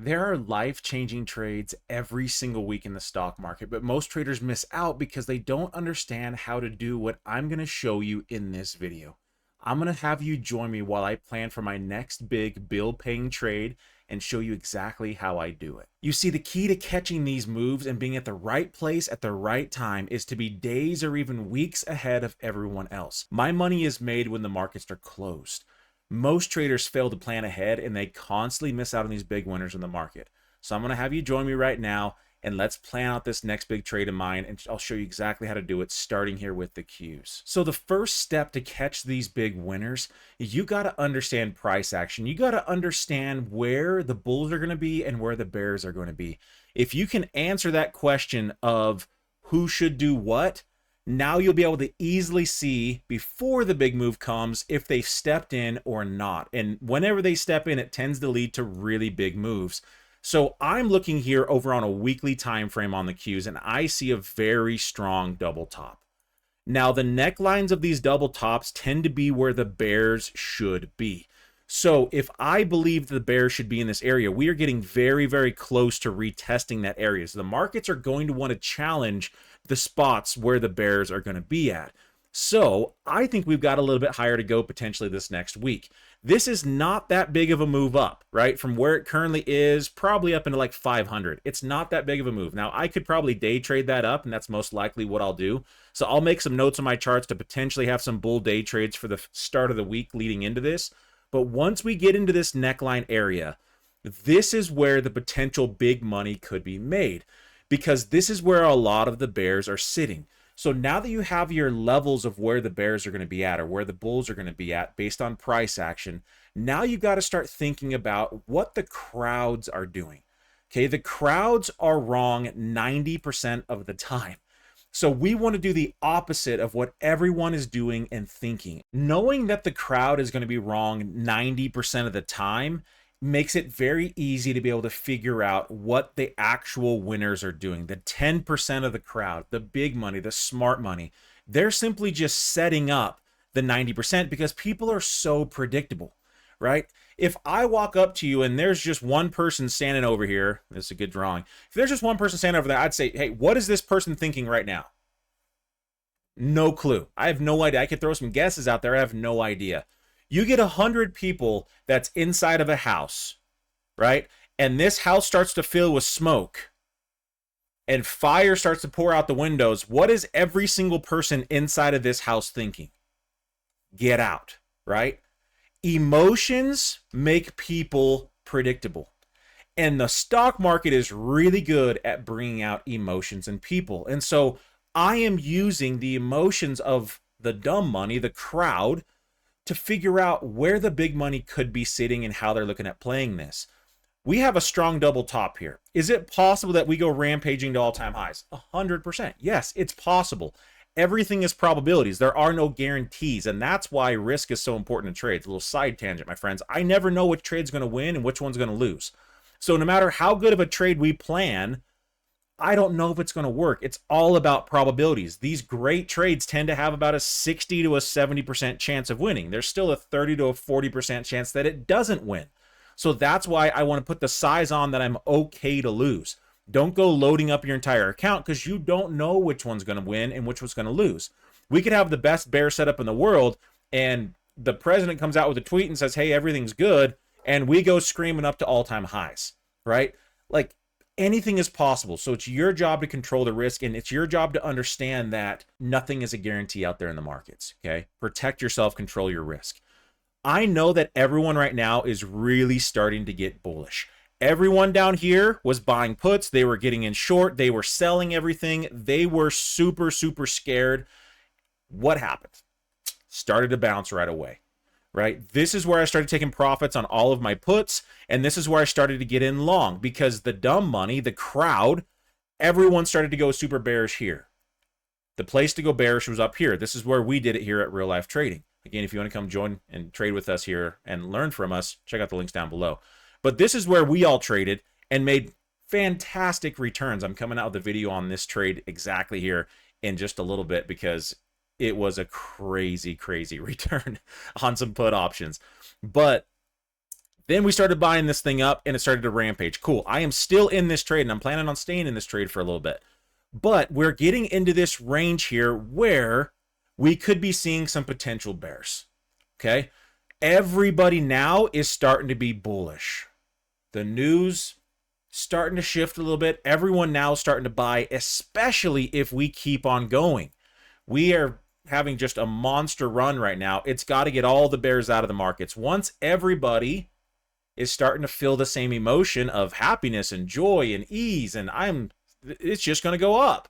There are life-changing trades every single week in the stock market, but most traders miss out because they don't understand how to do what I'm going to show you in this video. I'm going to have you join me while I plan for my next big bill-paying trade and show you exactly how I do it. You see, the key to catching these moves and being at the right place at the right time is to be days or even weeks ahead of everyone else. My money is made when the markets are closed. Most traders fail to plan ahead and they constantly miss out on these big winners in the market. So I'm going to have you join me right now and let's plan out this next big trade of mine, and I'll show you exactly how to do it, starting here with the Qs. So the first step to catch these big winners, you got to understand price action. You got to understand where the bulls are going to be and where the bears are going to be. If you can answer that question of who should do what, now you'll be able to easily see before the big move comes if they've stepped in or not. And whenever they step in, it tends to lead to really big moves. So I'm looking here over on a weekly time frame on the Qs, and I see a very strong double top. Now, the necklines of these double tops tend to be where the bears should be. So if I believe the bears should be in this area, we are getting very, very close to retesting that area. So the markets are going to want to challenge the spots where the bears are going to be at. So I think we've got a little bit higher to go potentially this next week. This is not that big of a move up, right? From where it currently is, probably up into like 500. It's not that big of a move. Now, I could probably day trade that up, and that's most likely what I'll do. So I'll make some notes on my charts to potentially have some bull day trades for the start of the week leading into this. But once we get into this neckline area, this is where the potential big money could be made, because this is where a lot of the bears are sitting. So now that you have your levels of where the bears are going to be at or where the bulls are going to be at based on price action, now you've got to start thinking about what the crowds are doing. Okay, the crowds are wrong 90% of the time. So we want to do the opposite of what everyone is doing and thinking. Knowing that the crowd is going to be wrong 90% of the time makes it very easy to be able to figure out what the actual winners are doing. The 10% of the crowd, the big money, the smart money, they're simply just setting up the 90% because people are so predictable, right? If I walk up to you and there's just one person standing over here, this is a good drawing. If there's just one person standing over there, I'd say, hey, what is this person thinking right now? No clue. I have no idea. I could throw some guesses out there. I have no idea. You get 100 people that's inside of a house, right? And this house starts to fill with smoke and fire starts to pour out the windows. What is every single person inside of this house thinking? Get out, right? Emotions make people predictable. And the stock market is really good at bringing out emotions in people. And so I am using the emotions of the dumb money, the crowd, to figure out where the big money could be sitting and how they're looking at playing this. We have a strong double top here. Is it possible that we go rampaging to all-time highs? 100%. Yes, it's possible. Everything is probabilities. There are no guarantees, and that's why risk is so important in trades. A little side tangent, my friends. I never know which trade's going to win and which one's going to lose. So no matter how good of a trade we plan, I don't know if it's going to work. It's all about probabilities. These great trades tend to have about a 60 to a 70% chance of winning. There's still a 30 to a 40% chance that it doesn't win. So that's why I want to put the size on that I'm okay to lose. Don't go loading up your entire account because you don't know which one's going to win and which one's going to lose. We could have the best bear setup in the world and the president comes out with a tweet and says, hey, everything's good, and we go screaming up to all-time highs, right? Like, anything is possible. So it's your job to control the risk, and it's your job to understand that nothing is a guarantee out there in the markets, okay? Protect yourself, control your risk. I know that everyone right now is really starting to get bullish. Everyone down here was buying puts. They were getting in short. They were selling everything. They were super, super scared. What happened? Started to bounce right away. Right? This is where I started taking profits on all of my puts, and this is where I started to get in long because the dumb money, the crowd, everyone started to go super bearish here. The place to go bearish was up here. This is where we did it here at Real Life Trading. Again, if you want to come join and trade with us here and learn from us, check out the links down below. But this is where we all traded and made fantastic returns. I'm coming out with a video on this trade exactly here in just a little bit because it was a crazy, crazy return on some put options. But Then we started buying this thing up and it started to rampage. Cool. I am still in this trade and I'm planning on staying in this trade for a little bit. But we're getting into this range here where we could be seeing some potential bears. Okay. Everybody now is starting to be bullish. The news starting to shift a little bit. Everyone now starting to buy, especially if we keep on going. We are having just a monster run right now. It's got to get all the bears out of the markets. Once everybody is starting to feel the same emotion of happiness and joy and ease, and it's just going to go up.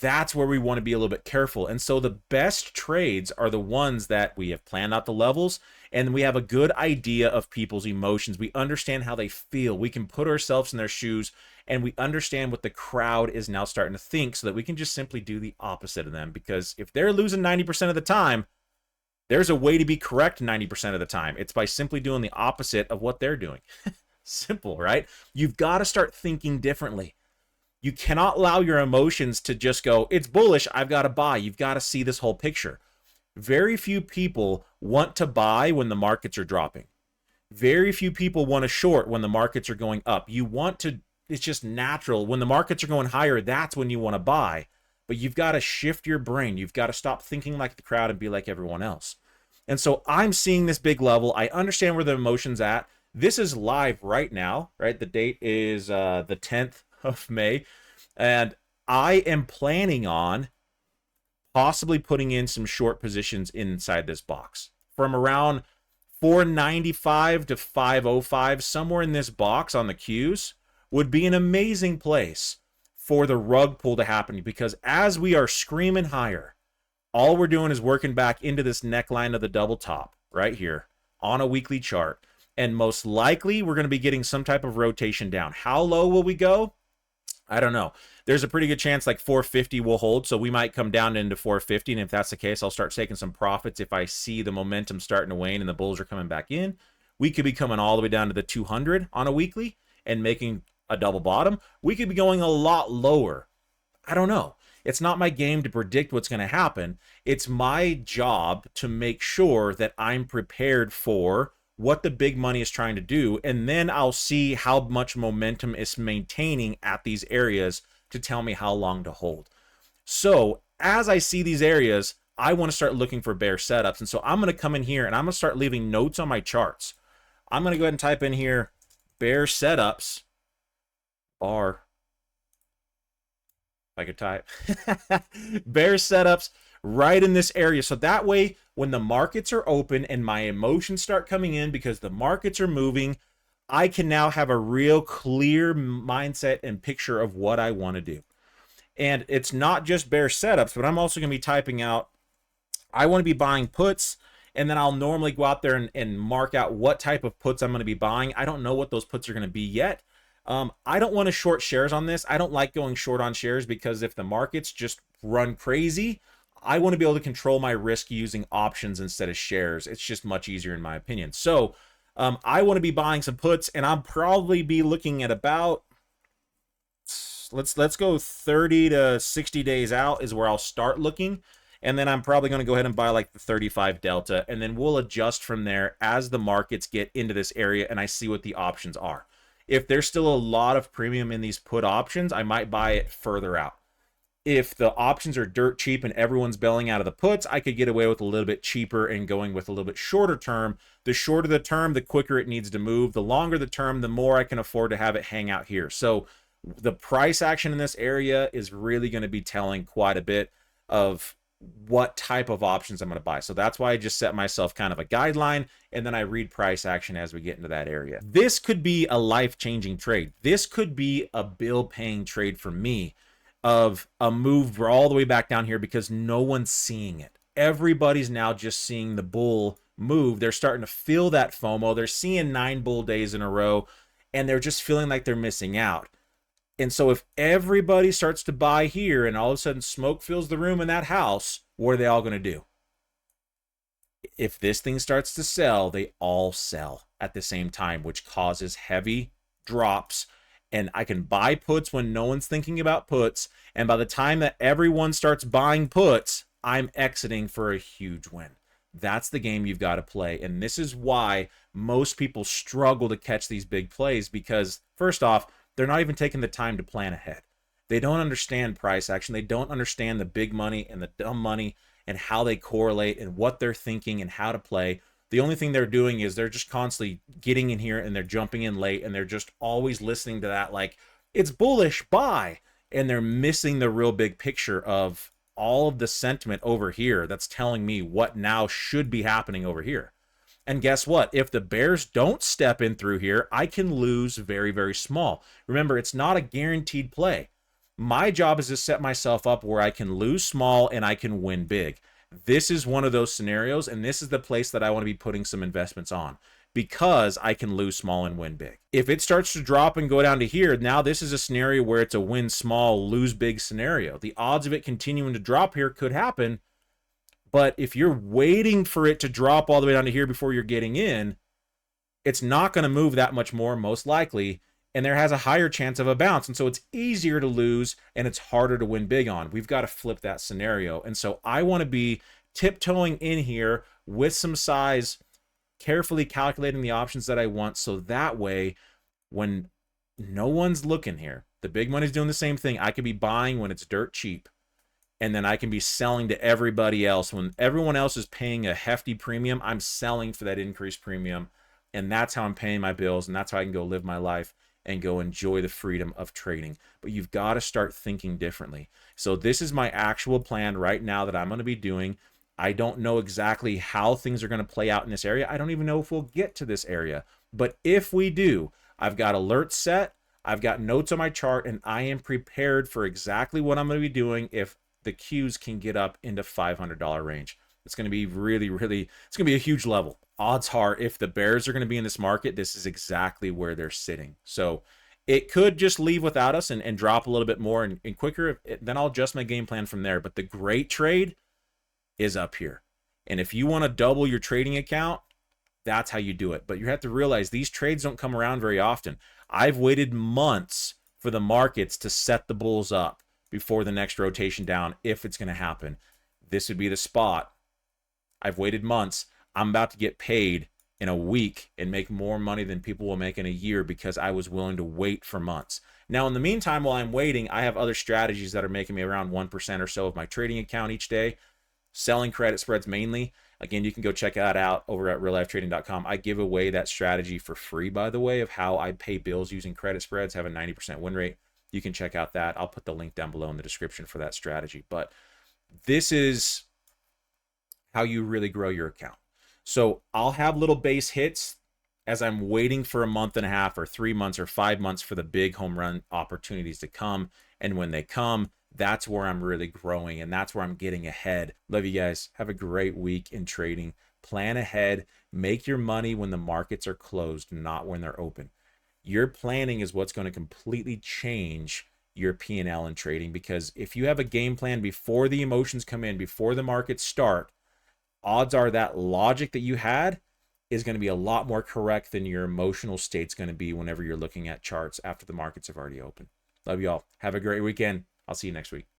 That's where we want to be a little bit careful. And so the best trades are the ones that we have planned out the levels and we have a good idea of people's emotions. We understand how they feel. We can put ourselves in their shoes and we understand what the crowd is now starting to think so that we can just simply do the opposite of them. Because if they're losing 90% of the time, there's a way to be correct 90% of the time. It's by simply doing the opposite of what they're doing. Simple, right? You've got to start thinking differently. You cannot allow your emotions to just go, it's bullish, I've got to buy. You've got to see this whole picture. Very few people want to buy when the markets are dropping. Very few people want to short when the markets are going up. You want to, it's just natural. When the markets are going higher, that's when you want to buy. But you've got to shift your brain. You've got to stop thinking like the crowd and be like everyone else. And so I'm seeing this big level. I understand where the emotion's at. This is live right now, right? The date is the 10th of May. And I am planning on possibly putting in some short positions inside this box from around 495 to 505, somewhere in this box on the Qs would be an amazing place for the rug pull to happen, because as we are screaming higher, all we're doing is working back into this neckline of the double top right here on a weekly chart. And most likely we're going to be getting some type of rotation down. How low will we go? I don't know. There's a pretty good chance like 450 will hold, so we might come down into 450, and if that's the case, I'll start taking some profits if I see the momentum starting to wane and the bulls are coming back in. We could be coming all the way down to the 200 on a weekly and making a double bottom. We could be going a lot lower. I don't know. It's not my game to predict what's going to happen. It's my job to make sure that I'm prepared for what the big money is trying to do, and then I'll see how much momentum is maintaining at these areas to tell me how long to hold. So as I see these areas, I want to start looking for bear setups, and so I'm going to come in here and I'm going to start leaving notes on my charts. I'm going to go ahead and type in here bear setups bar, if I could type bear setups right in this area. So that way, when the markets are open and my emotions start coming in because the markets are moving, I can now have a real clear mindset and picture of what I want to do. And it's not just bear setups, but I'm also going to be typing out, I want to be buying puts, and then I'll normally go out there and mark out what type of puts I'm going to be buying. I don't know what those puts are going to be yet. I don't want to short shares on this. I don't like going short on shares because if the markets just run crazy, I want to be able to control my risk using options instead of shares. It's just much easier in my opinion. So I want to be buying some puts, and I'll probably be looking at about, let's go 30 to 60 days out is where I'll start looking. And then I'm probably going to go ahead and buy like the 35 delta, and then we'll adjust from there as the markets get into this area and I see what the options are. If there's still a lot of premium in these put options, I might buy it further out. If the options are dirt cheap and everyone's bailing out of the puts, I could get away with a little bit cheaper and going with a little bit shorter term. The shorter the term, the quicker it needs to move. The longer the term, the more I can afford to have it hang out here. So the price action in this area is really going to be telling quite a bit of what type of options I'm going to buy. So that's why I just set myself kind of a guideline, and then I read price action as we get into that area. This could be a life-changing trade. This could be a bill-paying trade for me, of a move all the way back down here, because no one's seeing it. Everybody's now just seeing the bull move. They're starting to feel that FOMO. They're seeing 9 bull days in a row, and they're just feeling like they're missing out. And so if everybody starts to buy here and all of a sudden smoke fills the room in that house, what are they all going to do? If this thing starts to sell, they all sell at the same time, which causes heavy drops. And I can buy puts when no one's thinking about puts. And by the time that everyone starts buying puts, I'm exiting for a huge win. That's the game you've got to play. And this is why most people struggle to catch these big plays, because first off, they're not even taking the time to plan ahead. They don't understand price action. They don't understand the big money and the dumb money and how they correlate and what they're thinking and how to play. The only thing they're doing is they're just constantly getting in here and they're jumping in late, and they're just always listening to that like, it's bullish, buy. And they're missing the real big picture of all of the sentiment over here that's telling me what now should be happening over here. And guess what? If the bears don't step in through here, I can lose very, very small. Remember, it's not a guaranteed play. My job is to set myself up where I can lose small and I can win big. This is one of those scenarios, and this is the place that I want to be putting some investments on, because I can lose small and win big. If it starts to drop and go down to here, now this is a scenario where it's a win small, lose big scenario. The odds of it continuing to drop here could happen, but if you're waiting for it to drop all the way down to here before you're getting in, it's not going to move that much more, most likely, and there has a higher chance of a bounce. And so it's easier to lose and it's harder to win big on. We've got to flip that scenario. And so I want to be tiptoeing in here with some size, carefully calculating the options that I want, so that way when no one's looking here, the big money's doing the same thing. I can be buying when it's dirt cheap, and then I can be selling to everybody else. When everyone else is paying a hefty premium, I'm selling for that increased premium, and that's how I'm paying my bills, and that's how I can go live my life and go enjoy the freedom of trading. But you've got to start thinking differently. So this is my actual plan right now that I'm going to be doing. I don't know exactly how things are going to play out in this area. I don't even know if we'll get to this area. But if we do, I've got alerts set, I've got notes on my chart, and I am prepared for exactly what I'm going to be doing if the Qs can get up into $500 range. It's going to be really, really, it's going to be a huge level. Odds are, if the bears are going to be in this market, this is exactly where they're sitting. So it could just leave without us and drop a little bit more and quicker. Then I'll adjust my game plan from there. But the great trade is up here. And if you want to double your trading account, that's how you do it. But you have to realize these trades don't come around very often. I've waited months for the markets to set the bulls up before the next rotation down, if it's going to happen. This would be the spot. I've waited months. I'm about to get paid in a week and make more money than people will make in a year because I was willing to wait for months. Now, in the meantime, while I'm waiting, I have other strategies that are making me around 1% or so of my trading account each day, selling credit spreads mainly. Again, you can go check that out over at reallifetrading.com. I give away that strategy for free, by the way, of how I pay bills using credit spreads, have a 90% win rate. You can check out that. I'll put the link down below in the description for that strategy. But this is how you really grow your account. So I'll have little base hits as I'm waiting for a month and a half or 3 months or 5 months for the big home run opportunities to come. And when they come, that's where I'm really growing, and that's where I'm getting ahead. Love you guys. Have a great week in trading. Plan ahead. Make your money when the markets are closed, not when they're open. Your planning is what's going to completely change your P&L in trading, because if you have a game plan before the emotions come in, before the markets start, odds are that logic that you had is going to be a lot more correct than your emotional state's going to be whenever you're looking at charts after the markets have already opened. Love you all. Have a great weekend. I'll see you next week.